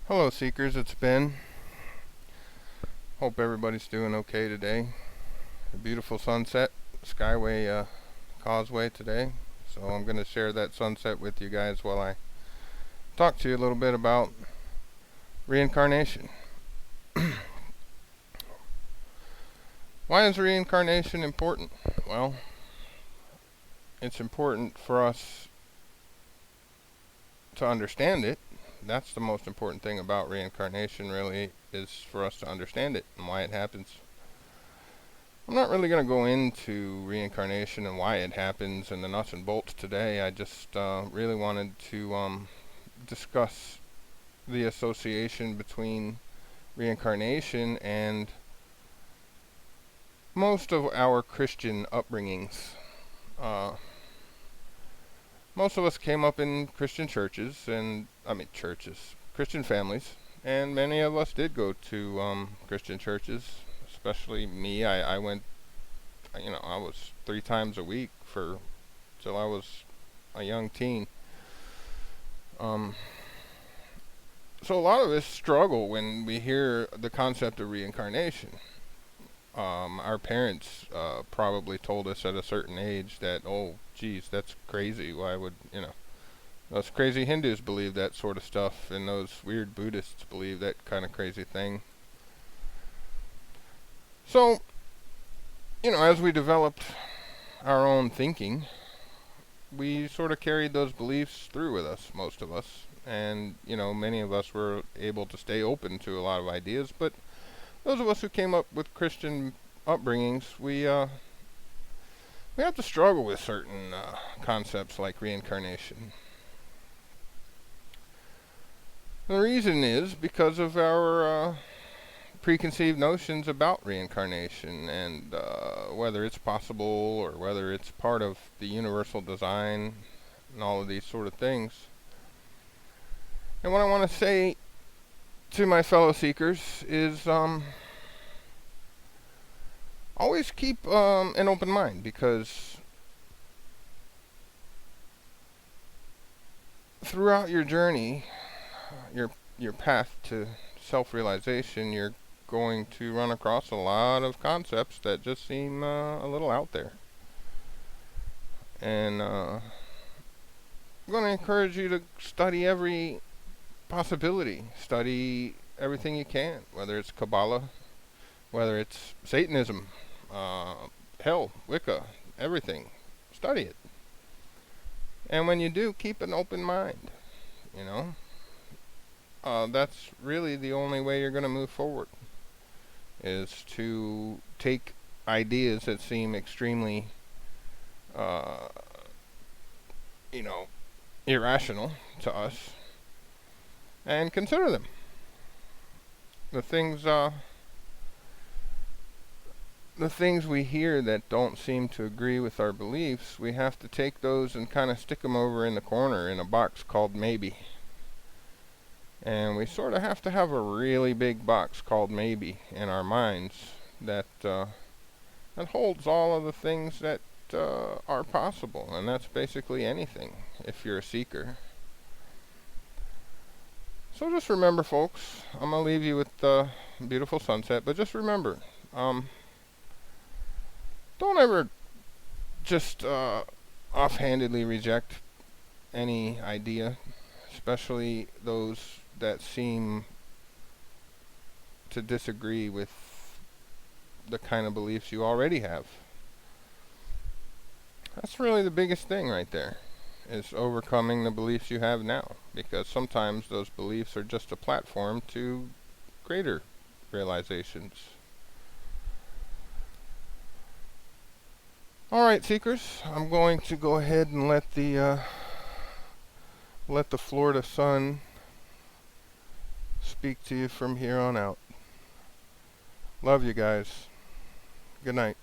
Hello Seekers, it's Ben. Hope everybody's doing okay today. A beautiful sunset, Skyway Causeway today. So I'm going to share that sunset with you guys while I talk to you a little bit about reincarnation. Why is reincarnation important? Well, it's important for us to understand it. That's the most important thing about reincarnation, really, is for us to understand it and why it happens. I'm not really going to go into reincarnation and why it happens and the nuts and bolts today. I just really wanted to discuss the association between reincarnation and most of our Christian upbringings. Most of us came up in Christian churches, Christian families, and many of us did go to Christian churches. Especially me, I went, I was 3 times a week till I was a young teen. So a lot of us struggle when we hear the concept of reincarnation. Our parents probably told us at a certain age that, oh, geez, that's crazy. Why would, those crazy Hindus believe that sort of stuff, and those weird Buddhists believe that kind of crazy thing. So, as we developed our own thinking, we sort of carried those beliefs through with us, most of us. And, many of us were able to stay open to a lot of ideas, but those of us who came up with Christian upbringings, we have to struggle with certain concepts like reincarnation. The reason is because of our preconceived notions about reincarnation and whether it's possible or whether it's part of the universal design and all of these sort of things. And what I want to say to my fellow seekers is always keep an open mind, because throughout your journey, your path to self-realization, you're going to run across a lot of concepts that just seem a little out there. And I'm going to encourage you to study every possibility. Study everything you can, whether it's Kabbalah, whether it's Satanism, hell, Wicca, everything. Study it. And when you do, keep an open mind, that's really the only way you're going to move forward, is to take ideas that seem extremely, irrational to us and consider them. The things we hear that don't seem to agree with our beliefs, we have to take those and kind of stick them over in the corner in a box called maybe. And we sort of have to have a really big box called maybe in our minds that holds all of the things that are possible. And that's basically anything if you're a seeker. So just remember, folks, I'm going to leave you with the beautiful sunset, but just remember, don't ever just offhandedly reject any idea, especially those that seem to disagree with the kind of beliefs you already have. That's really the biggest thing right there, is overcoming the beliefs you have now, because sometimes those beliefs are just a platform to greater realizations. Alright, seekers, I'm going to go ahead and let the Florida sun speak to you from here on out. Love you guys. Good night.